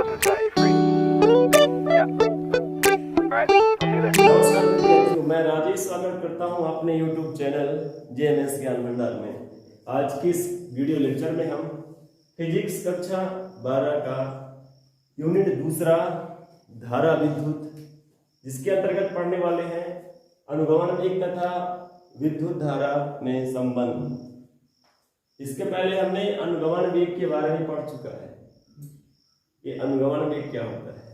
supposed to say free. Yeah. Alright, I'll do this. नमस्कार विद्यार्थियों, मैं राजेश स्वागत करता हूं अपने YouTube चैनल JMS ज्ञान भंडार में। आज की इस वीडियो लेक्चर में हम फिजिक्स कक्षा 12 का यूनिट दूसरा धारा विद्युत, जिसके अंतर्गत पढ़ने वाले हैं अनुगमन वेग तथा विद्युत धारा में संबंध। इसके पहले हमने अनुगमन वेग के बारे में पढ़ चुका है। ये अनुगमन वेग क्या होता है,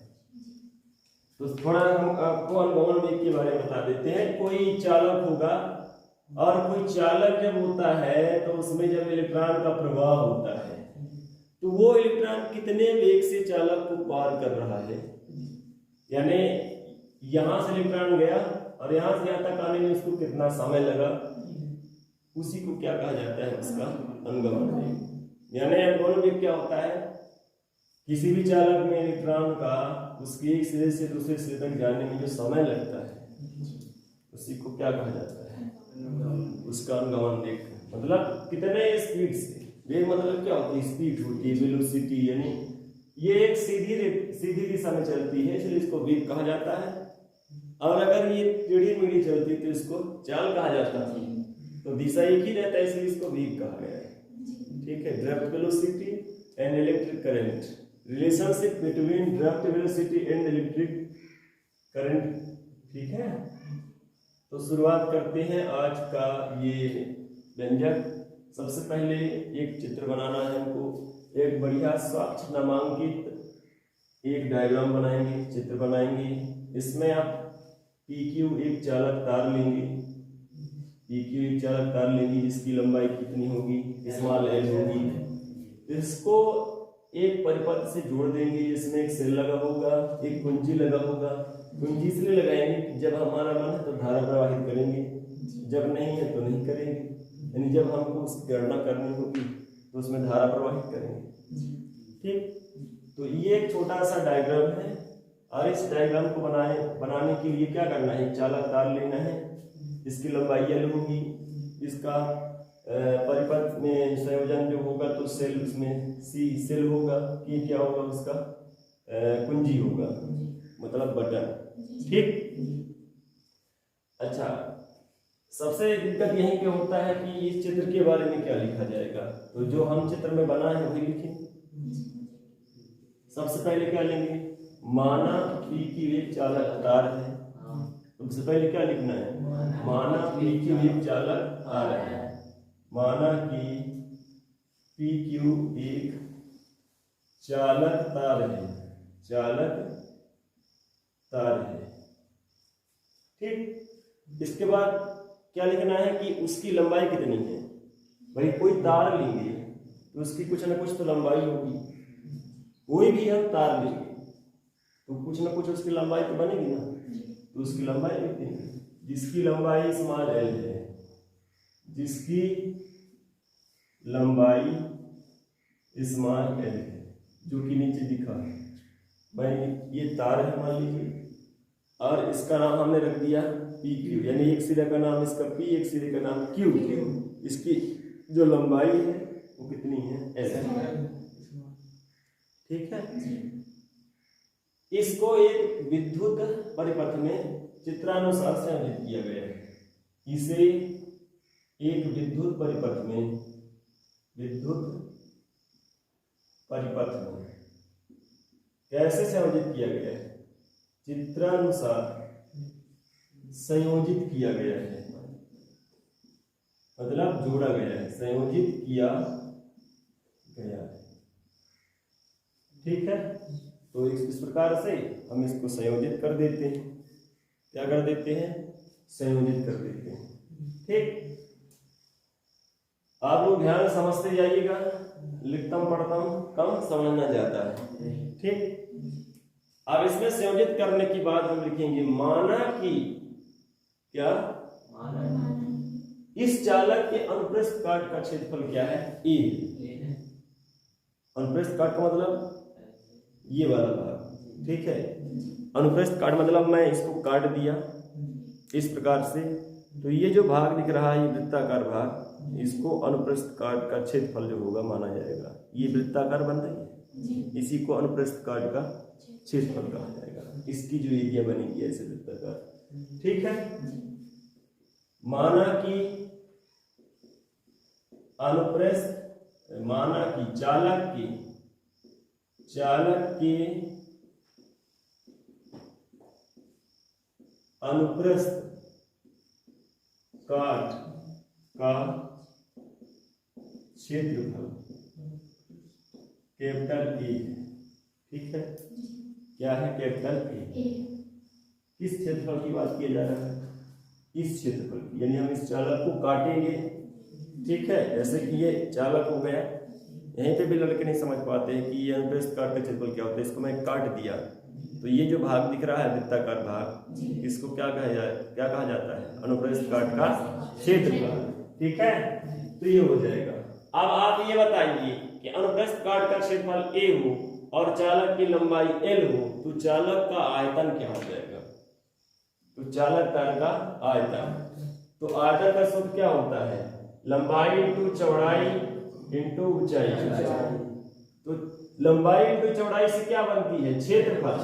तो थोड़ा हम आपको अनुगमन वेग के बारे में बता देते हैं। कोई चालक होगा और कोई चालक जब होता है तो उसमें जब इलेक्ट्रॉन का प्रवाह होता है तो वो इलेक्ट्रॉन कितने वेग से चालक को पार कर रहा है, यानी यहां से इलेक्ट्रॉन गया और यहां से यहां तक आने में उसको कितना समय लगा, उसी को क्या कहा जाता है, उसका अनुगमन वेग। यानी अनुगमन वेग क्या होता है, किसी भी चालक में इलेक्ट्रॉन का उसके एक सिरे से दूसरे सिरे तक जाने में जो समय लगता है उसी को क्या कहा जाता है, उसका अनुगमन वेग। मतलब कितने स्पीड से, वेग मतलब क्या होती है, स्पीड होती है, वेलोसिटी, यानी ये एक सीधी दिशा में चलती है इसलिए इसको वेग कहा जाता है। और अगर ये टेढ़ी मेढ़ी चलती तो इसको चाल कहा जाता है, तो दिशा एक ही रहता है इसलिए इसको वेग कहा गया है। ठीक है, draft velocity and electric current, relationship between draft velocity and electric current. ठीक है, तो शुरुआत करते हैं आज का ये व्यंजक। सबसे पहले एक चित्र बनाना है हमको, एक बढ़िया स्वच्छ नामांकित एक डायग्राम बनाएंगे, चित्र बनाएंगे। इसमें आप PQ एक चालक तार लेंगे, PQ एक चालक तार लेंगे जिसकी लंबाई कितनी होगी, स्मॉल l होगी। इसको एक परिपथ से जोड़ देंगे जिसमें एक सेल लगा होगा, एक कुंजी लगा होगा। कुंजी इसलिए लगाएंगे कि जब हमारा मन है तो धारा प्रवाहित करेंगे, जब नहीं है तो नहीं करेंगे, यानी जब हमको उसकी गणना करनी होगी तो उसमें धारा प्रवाहित करेंगे। ठीक, तो ये एक छोटा सा डायग्राम है और इस डायग्राम को बनाने के लिए क्या करना है, चालक तार लेना है, इसकी लंबाई L होगी, इसका परिपथ में संयोजन जो होगा तो सेल, उसमें C सेल होगा, कि क्या होगा उसका कुंजी होगा, मतलब बटन। ठीक, अच्छा, सबसे दिक्कत यहीं पे होता है कि इस चित्र के बारे में क्या लिखा जाएगा, तो जो हम चित्र में बना है वही लिखें। सबसे पहले क्या लेंगे, माना PQ एक चालक तार है, सबसे पहले क्या लिखना है, माना PQ एक चालक तार है, माना कि PQ एक चालक तार है, चालक तार है। ठीक, इसके बाद क्या लिखना है कि उसकी लंबाई कितनी है। भाई कोई तार लेंगे तो उसकी कुछ ना कुछ तो लंबाई होगी, कोई भी हम तार लेंगे तो कुछ ना कुछ उसकी लंबाई तो बनेगी ना, तो उसकी लंबाई लिख देंगे, जिसकी लंबाई स्मॉल l है, जिसकी लंबाई स्मॉल l है, जो कि नीचे दिखा है। भाई ये तार है मान लीजिए, और इसका नाम हमने रख दिया PQ, यानी एक सिरे का नाम इसका P, एक सिरे का नाम Q। इसकी जो लंबाई है वो कितनी है, L। ठीक है, इसको एक विद्युत परिपथ में चित्रानुसार संयोजित किया गया है। इसे एक विद्युत परिपथ में, कैसे संयोजित किया गया है, चित्रानुसार संयोजित किया गया है, मतलब जोड़ा गया है, संयोजित किया गया है। ठीक है, तो इस प्रकार से हम इसको संयोजित कर देते हैं, क्या कर देते हैं, संयोजित कर देते हैं। ठीक, आप लोग ध्यान समझते जाइएगा, लिखता हूं पढ़ता हूं, कम समझना जाता है। ठीक, अब इसमें संयोजित करने की बात हम लिखेंगे, माना कि क्या, इस चालक के अनुप्रस्थ काट का क्षेत्रफल क्या है, A। अनुप्रस्थ काट का मतलब ये वाला भाग। ठीक है, अनुप्रस्थ काट मतलब मैं इसको काट दिया इस प्रकार से, तो ये जो भाग दिख रहा है ये वृत्ताकार भाग, इसको अनुप्रस्थ काट का क्षेत्रफल जो होगा माना जाएगा। ये वृत्ताकार बन रही है, इसी को अनुप्रस्थ काट का क्षेत्रफल कहा जाएगा। इसकी जो एरिया बनेगी ऐसे वृत्ताकार, ठीक है। माना कि चालक की अनुप्रस्थ काट का क्षेत्रफल कैपिटल ए है, ठीक है। क्या है? Capital A. किस क्षेत्रफल की बात किया जा रहा है? इस क्षेत्रफल की, यानी हम इस चालक को काटेंगे, ठीक है। जैसे कि ये चालक हो गया, यहीं पे भी लड़के नहीं समझ पाते हैं कि ये अनुप्रस्थ काट का क्षेत्रफल क्या होता है। इसको मैं काट दिया तो ये जो भाग दिख रहा है वृत्ताकार भाग, इसको क्या कहा जाता है? अनुप्रस्थ काट का क्षेत्रफल, ठीक है। तो ये हो जाएगा। अब आप ये बताइए कि अनुप्रस्थ काट का क्षेत्रफल a हो और चालक की लंबाई l हो, तो चालक का आयतन क्या हो जाएगा? तो चालक तार का आयतन, तो आयतन का सूत्र क्या होता है? लंबाई इंटू चौड़ाई इंटू ऊंचाई। तो लंबाई इंटू चौड़ाई से क्या बनती है? क्षेत्रफल।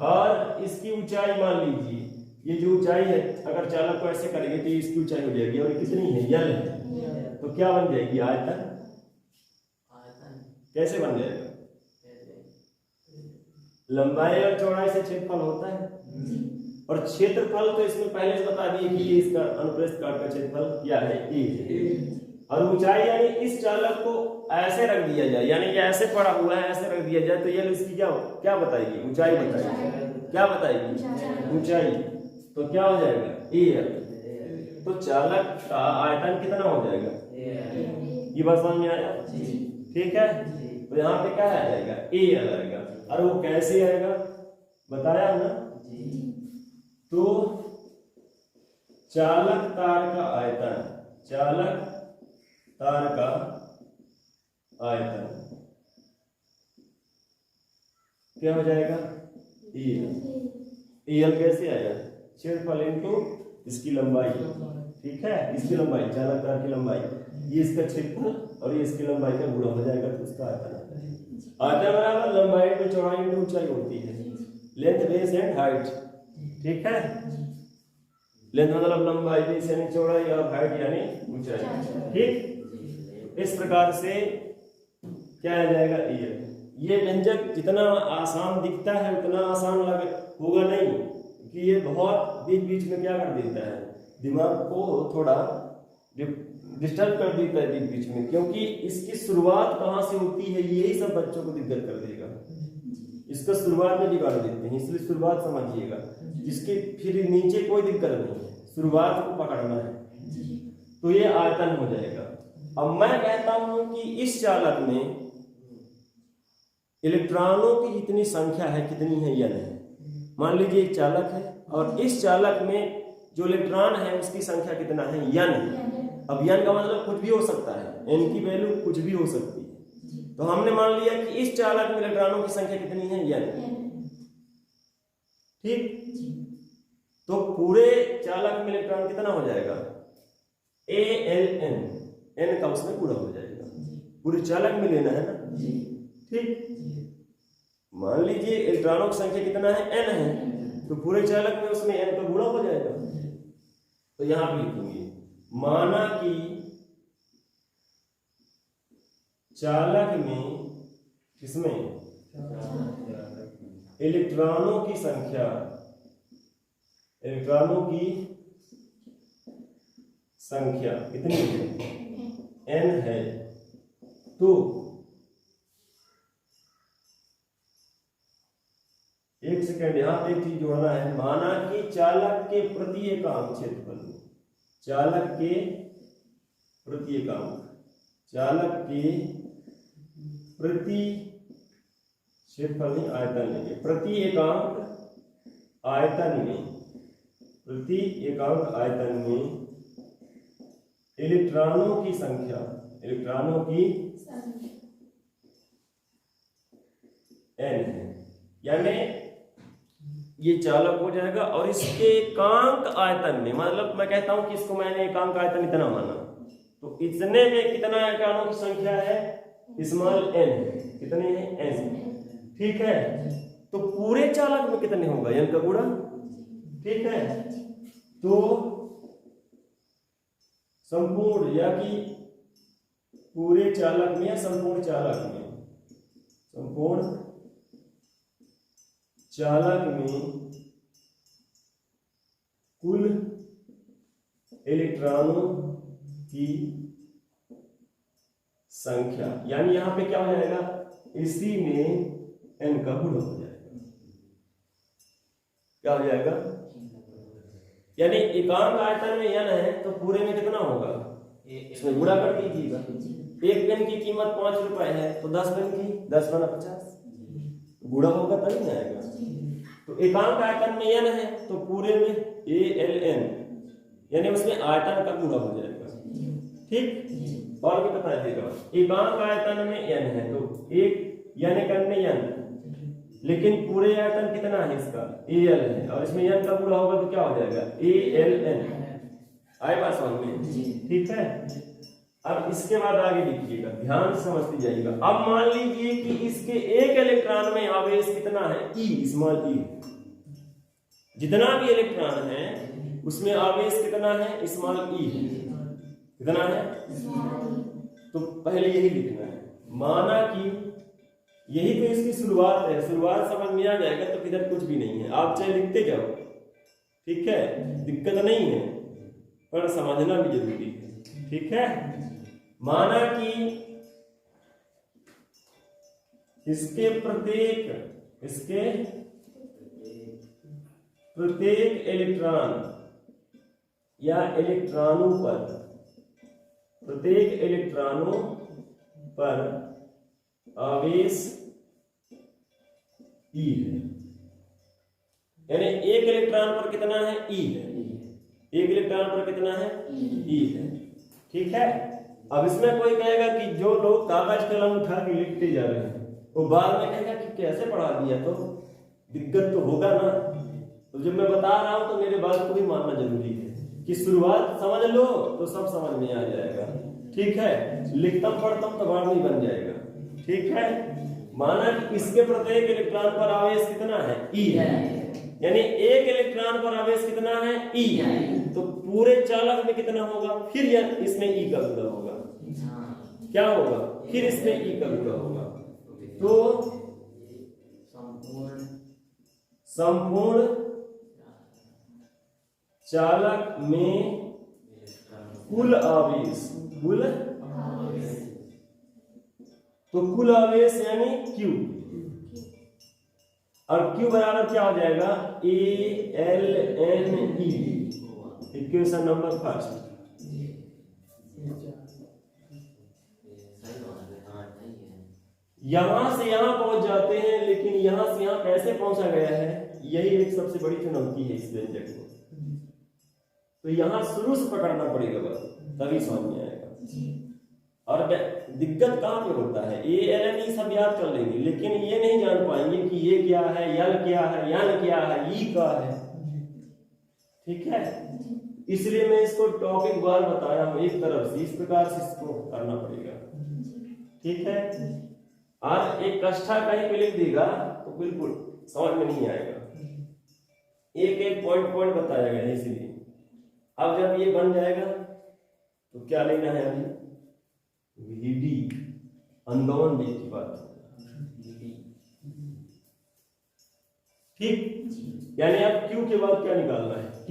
और इसकी ऊंचाई मान लीजिए, ये जो ऊंचाई है, अगर चालक को ऐसे करेंगे तो इसकी ऊंचाई हो जाएगी, और कितनी है? l है। तो क्या बन जाएगी? आयतन। कैसे बन जाएगा? लंबाई और चौड़ाई से क्षेत्रफल होता है, और क्षेत्रफल तो इसमें पहले से बता दिए कि ये इसका अनुप्रस्थ काट का क्षेत्रफल क्या है? ए। और ऊंचाई, यानी इस चालक को ऐसे रख दिया जाए, यानी कि ऐसे पड़ा हुआ है, ऐसे रख दिया जाए तो ये इसकी क्या बताएगी? ऊंचाई बताएगी। क्या बताएगी? ऊंचाई। तो क्या हो जाएगा? ए। तो चालक का आयतन कितना हो जाएगा? ये बात समझ में आया? ठीक है। तो यहाँ पे क्या आ जाएगा? ए आ जाएगा। और वो कैसे आएगा बताया ना? तो चालक तार का आयतन क्या हो जाएगा? एल कैसे आया? क्षेत्रफल इनटू इसकी लंबाई, ठीक है। इसकी लंबाई, चालक तार की लंबाई, ये इसका क्षेत्रफल और ये इसकी लंबाई का गुणा हो जाएगा, तो उसका आयतन आता है। आयतन बराबर लंबाई इंटू चौड़ाई इंटू ऊंचाई होती है, लेंथ बेस एंड हाइट, ठीक है। लेंथ मतलब लंबाई, बेस यानी चौड़ाई, और हाइट यानी ऊंचाई, ठीक। इस प्रकार से क्या आ जाएगा? ये व्यंजक जितना आसान दिखता है उतना आसान होगा नहीं, कि ये बहुत बीच में क्या कर देता है? दिमाग को थोड़ा डिस्टर्ब कर देता है बीच में, क्योंकि इसकी शुरुआत कहाँ से होती है यही सब बच्चों को दिक्कत कर देगा। इसका शुरुआत में बिगाड़ देते हैं, इसलिए शुरुआत समझिएगा। इसके फिर नीचे कोई दिक्कत नहीं है, शुरुआत को पकड़ना है। तो ये आयतन हो जाएगा। अब मैं कहता हूं कि इस चालक में इलेक्ट्रॉनों की जितनी संख्या है कितनी है? n है। मान लीजिए एक चालक है और इस चालक में जो इलेक्ट्रॉन है उसकी संख्या कितना है? n है। अब n का मतलब कुछ भी हो सकता है, n की वैल्यू कुछ भी हो सकती है। तो हमने मान लिया कि इस चालक में इलेक्ट्रॉनों की संख्या कितनी है? n, ठीक। तो पूरे चालक में इलेक्ट्रॉन कितना हो जाएगा? ALN, n का उसमें पूरा हो जाएगा। पूरे चालक में लेना है ना, ठीक। मान लीजिए इलेक्ट्रॉनों की संख्या कितना है? n है, तो पूरे चालक में उसमें n का गुणा हो जाएगा। तो यहां पे लिखेंगे, माना कि चालक में, किसमें? इलेक्ट्रॉनों की संख्या कितनी है? n है। तो एक सेकंड, यहां पे एक चीज जोड़ना है। माना कि चालक के प्रति एकांक क्षेत्रफल, चालक के प्रति क्षेत्रफल नहीं, आयतन लेंगे। प्रति एकांक आयतन में इलेक्ट्रॉनों की संख्या n है, यानी ये चालक हो जाएगा। और इसके एकांक आयतन में, मतलब मैं कहता हूं कि इसको मैंने एकांक आयतन इतना माना, तो इतने में कितना इलेक्ट्रॉनों की संख्या है? स्मॉल n, कितने हैं? n। ठीक है, तो पूरे चालक में कितने होगा n का गुणा, ठीक है। तो संपूर्ण या कि पूरे चालक में या संपूर्ण चालक में, संपूर्ण चालक में कुल इलेक्ट्रॉनों की संख्या, यानी यहां पे क्या हो जाएगा, इसी में n का गुणा हो जाएगा। क्या हो जाएगा, यानी एकांक आयतन में n है तो पूरे में कितना होगा, इसमें गुणा कर दीजिएगा। एक पेन की कीमत 5 रुपए है तो 10 पेन की 10 बना 50, गुणा होगा तभी ना आएगा। तो एकांक आयतन में n है तो पूरे में ALN, यानी उसमें आयतन का गुणा हो जाएगा, ठीक। और भी बता देगा, एकांक आयतन में n है तो एक यानी करने n, लेकिन पूरे आयतन कितना है इसका AL है, और इसमें n का गुणा होगा तो क्या हो जाएगा ALN। आए बात समझ में, ठीक है। अब इसके बाद आगे लिखिएगा, ध्यान से समझते जाइएगा। अब मान लीजिए कि इसके एक इलेक्ट्रॉन में आवेश कितना है E, स्मॉल e, जितना भी इलेक्ट्रॉन है उसमें आवेश कितना है, स्मॉल e है, कितना है, तो पहले यही लिखना है। माना कि यही तो इसकी शुरुआत है, शुरुआत समझ में आ जाएगा तो किधर कुछ भी नहीं है, आप चाहे लिखते जाओ, ठीक है, दिक्कत नहीं है, पर समझना भी जरूरी है, ठीक है। माना कि इसके प्रत्येक इलेक्ट्रॉन या इलेक्ट्रॉनों पर, प्रत्येक इलेक्ट्रॉनों पर आवेश E है, यानी एक इलेक्ट्रॉन पर कितना है E है, एक इलेक्ट्रॉन पर कितना है E है, ठीक है। अब इसमें कोई कहेगा कि जो लोग कागज कलम उठा के लिखते जा रहे हैं वो बाद में कहेगा कि कैसे पढ़ा दिया, तो दिक्कत तो होगा ना। तो जब मैं बता रहा हूं तो मेरे बात को भी मानना जरूरी है कि शुरुआत समझ लो तो सब समझ में आ जाएगा, ठीक है। लिखता पढ़ता तो बाद में बन जाएगा, ठीक है। माना कि इसके प्रत्येक इलेक्ट्रॉन पर आवेश कितना है E है, यानी एक इलेक्ट्रॉन पर आवेश कितना है E, तो पूरे चालक में कितना होगा, फिर इसमें E का गुणा होगा, क्या होगा, फिर इसमें E का गुणा होगा। तो संपूर्ण चालक में कुल आवेश, तो कुल आवेश यानी Q, और Q बराबर क्या हो जाएगा ALNE, इक्वेशन नंबर फर्स्ट। यहां से यहां पहुंच जाते हैं, लेकिन यहां से यहां कैसे पहुंचा गया है, यही एक सबसे बड़ी चुनौती है इस व्यंजक में। तो यहां शुरू से पकड़ना पड़ेगा बस, तभी समझ में आएगा। और दिक्कत कहां पे होता है, ALNE सब याद कर लेंगे, लेकिन ये नहीं जान पाएंगे कि ये क्या है, L क्या है, N क्या है, E क्या है, ठीक है। इसलिए मैं इसको टॉपिक बार बताया हूं एक तरफ से, इस प्रकार से इसको करना पड़ेगा, ठीक है। और एक कष्ठा कहीं पे लिख देगा तो बिल्कुल समझ में नहीं आएगा, एक एक पॉइंट बताया गया, इसलिए अब जब ये बन जाएगा तो क्या लेना है, अभी VD अनुगमन वेग की बात, ठीक। यानी अब Q के बाद क्या निकालना है, T,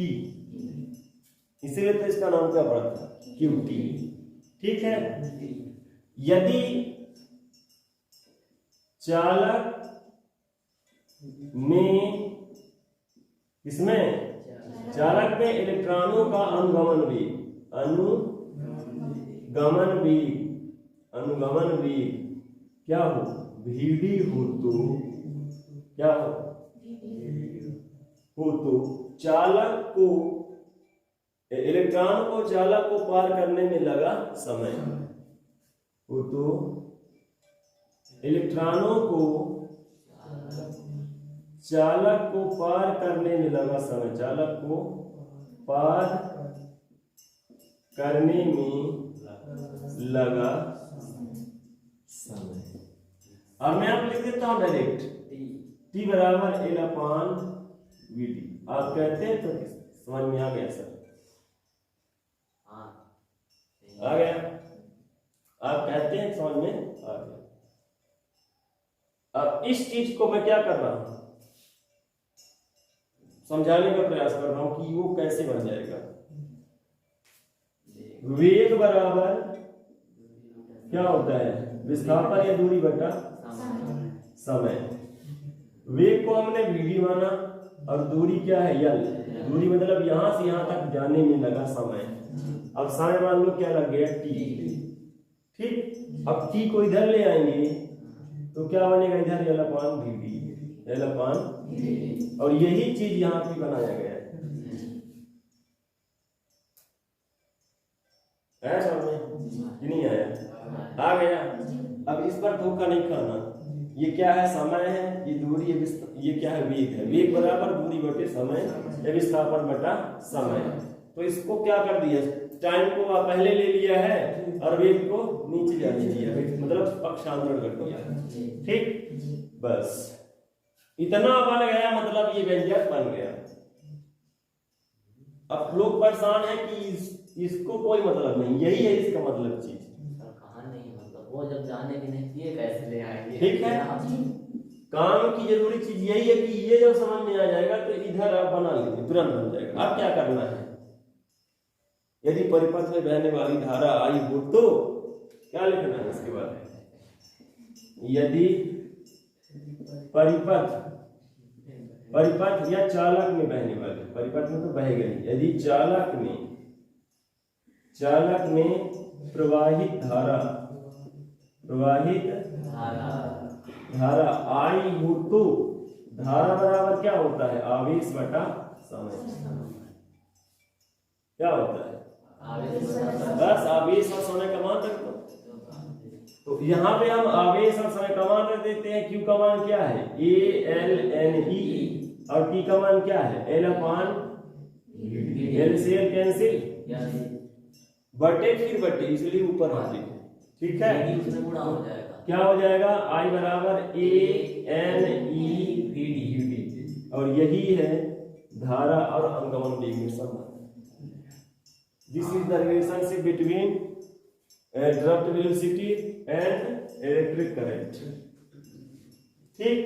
इसीलिए तो इसका नाम क्या पड़ा था QT, ठीक है। यदि चालक में, इसमें चालक में इलेक्ट्रॉनों का अनुगमन वेग क्या हो, VD हो, तो क्या हो तो चालक को, इलेक्ट्रॉन को चालक को पार करने में लगा समय हो, तो इलेक्ट्रॉनों को चालक को पार करने में लगा समय, चालक को पार करने में लगा समय। और मैं आप लिख देता हूं डायरेक्ट, बराबर एल अपान वी टी। आप कहते हैं तो समझ में आ गया सर? आ गया? आप कहते हैं समझ में आ गया। अब इस चीज को मैं क्या कर रहा हूं, समझाने का प्रयास कर रहा हूं कि वो कैसे बन जाएगा। वेग बराबर क्या होता है, विस्थापन या दूरी बटा समय। वेग को हमने वी माना और दूरी क्या है यल। दूरी मतलब यहां से यहां तक जाने में लगा समय। अब समय मान लो क्या लग गया टी। ठीक, अब टी को इधर ले आएंगे तो क्या बनेगा, इधर L upon V D, L upon. और यही चीज यहां पे बनाया गया है समझ में कि नहीं आया? आ गया। अब इस पर धोखा नहीं खाना। ये क्या है, समय है, ये दूरी है, ये क्या है, वेग है। वेग बराबर दूरी बटे समय या विस्थापन बटा समय। तो इसको क्या कर दिया, टाइम को पहले ले लिया है और वेग को नीचे जाने दिया, मतलब पक्षांतरण कर दिया। ठीक, बस इतना बन गया, मतलब ये व्यंजक बन गया। अब लोग परेशान है कि इसको कोई मतलब नहीं, यही है इसका मतलब चीज। वो जब जाने भी नहीं चाहिए कैसे ले आएंगे? ठीक है, काम की जरूरी चीज यही है कि ये जब समझ में आ जाएगा तो इधर आप बना लीजिए, तुरंत बन जाएगा। अब क्या करना है, यदि परिपथ में बहने वाली धारा आई हो तो क्या लिखना है इसके बाद, यदि परिपथ या चालक में बहने वाली, परिपथ में तो बह गई, यदि चालक में प्रवाहित धारा आई हो तो धारा बराबर क्या होता है, आवेश बटा समय। क्या होता है, बस आवेश और समय का मान रख दो। तो यहाँ पे हम आवेश और समय का मान रख देते हैं। क्यू का मान क्या है, ए एल एन ई, और टी का मान क्या है, एल अपान एल से एल कैंसिल, बटे फिर बटे, इसलिए ऊपर आते हैं। ठीक है, क्या हो जाएगा, आई बराबर A N E V D, और यही है धारा और अनुगमन वेग में संबंध। This is the relationship between draft velocity and electric current. ठीक,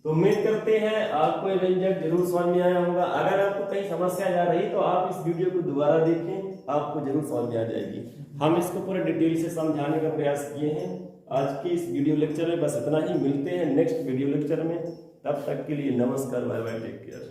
तो उम्मीद करते हैं आपको ये व्यंजक जरूर समझ में आया होगा। अगर आपको कहीं समस्या जा रही तो आप इस वीडियो को दोबारा देखें, आपको जरूर समझ में आ जाएगी। हम इसको पूरे डिटेल से समझाने का प्रयास किए हैं आज के इस वीडियो लेक्चर में। बस इतना ही, मिलते हैं नेक्स्ट वीडियो लेक्चर में। तब तक के लिए नमस्कार, बाय बाय, टेक केयर।